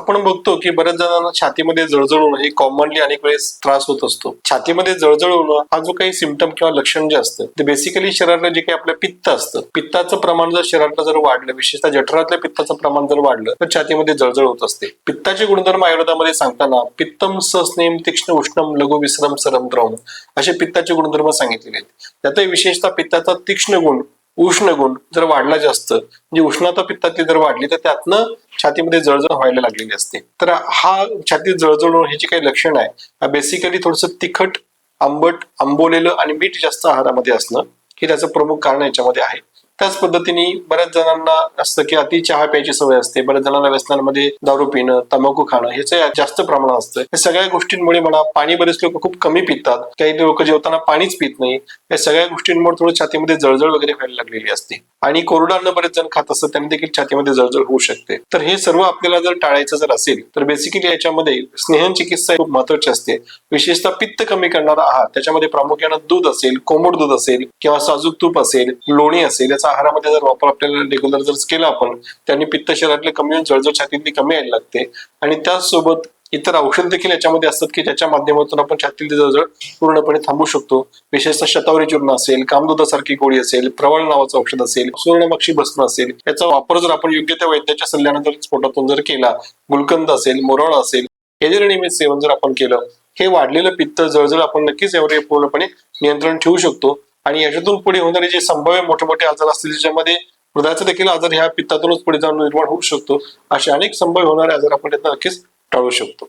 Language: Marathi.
आपण बघतो की बऱ्याच जणांना छातीमध्ये जळजळ होणं हे कॉमनली अनेक वेळेस त्रास होत असतो. छातीमध्ये जळजळ होणं हा जो काही सिम्पटम किंवा लक्षण जे असतं ते बेसिकली शरीरातलं जे काही आपलं पित्त असतं, पित्ताचं प्रमाण जर शरीरातलं जर वाढलं, विशेषतः जठरातल्या पित्ताचं प्रमाण जर वाढलं तर छातीमध्ये जळजळ होत असते. पित्ताचे गुणधर्म आयुर्वेदामध्ये सांगताना पित्तम सस्नेम तीक्ष्ण उष्णम लघु विश्रम सरम द्रवम असे पित्ताचे गुणधर्म सांगितलेले आहेत. त्यातही विशेषतः पित्ताचा तीक्ष्ण गुण, उष्ण गुण जर वाढला जास्त, म्हणजे उष्णता पित्तातली जर वाढली तर त्यातनं छातीमध्ये जळजळ व्हायला लागलेली असते. तर हा छातीत जळजळ हे जे काही लक्षण आहे बेसिकली थोडंसं तिखट, आंबट, आंबवलेलं आणि मीठ जास्त आहारामध्ये असणं हे त्याचं प्रमुख कारण याच्यामध्ये आहे. त्याच पद्धतीने बऱ्याच जणांना असतं की अति चहा प्यायची सवय असते, बऱ्याच जणांना व्यसनांमध्ये दारू पिणं, तंबाखू खाणं ह्याचं जास्त प्रमाण असतं. या सगळ्या गोष्टींमुळे म्हणा, पाणी बरेच लोक खूप कमी पितात, काही लोक जेवताना पाणीच पित नाही, या सगळ्या गोष्टींमुळे थोडं छातीमध्ये जळजळ वगैरे व्हायला लागलेली असते. आणि कोरडं अन्न बरेच जण खात असतात, त्यांनी देखील छातीमध्ये जळजळ होऊ शकते. तर हे सर्व आपल्याला जर टाळायचं जर असेल तर बेसिकली याच्यामध्ये स्नेहन चिकित्सा खूप महत्वाची असते. विशेषतः पित्त कमी करणारा आहार, त्याच्यामध्ये प्रामुख्याने दूध असेल, कोंबड दूध असेल किंवा साजूक तूप असेल, लोणी असेल, याचा आहारामध्ये जर वापर आपल्याला रेग्युलर जर केला आपण, त्यांनी पित्त शरीरातले कमी होऊन जळजळ छातीतली कमी यायला लागते. आणि त्याचसोबत इतर औषध देखील याच्यामध्ये असतात की ज्याच्या माध्यमातून आपण छातीतली जळजळ पूर्णपणे थांबवू शकतो. विशेषतः शतावरी चूर्ण असेल, कामदुधासारखी गोळी असेल, प्रवळ नावाचं औषध असेल, सुवर्णमक्षी भस्म असेल, याचा वापर जर आपण योग्य त्या वैद्याच्या सल्ल्याने जर पोटातून जर केला, गुलकंद असेल, मोराळ असेल, हे जर नियमित सेवन जर आपण केलं, हे वाढलेलं पित्त, जळजळ आपण नक्कीच यावर पूर्णपणे नियंत्रण ठेवू शकतो. आणि याच्यातून पुढे होणारे जे संभाव्य मोठे मोठे आजार असतील, ज्याच्यामध्ये हृदयाचा देखील आजार ह्या पित्तातूनच पुढे जाऊन निर्माण होऊ शकतो, असे अनेक संभाव्य होणारे आजार आपण नक्कीच टाळू शकतो.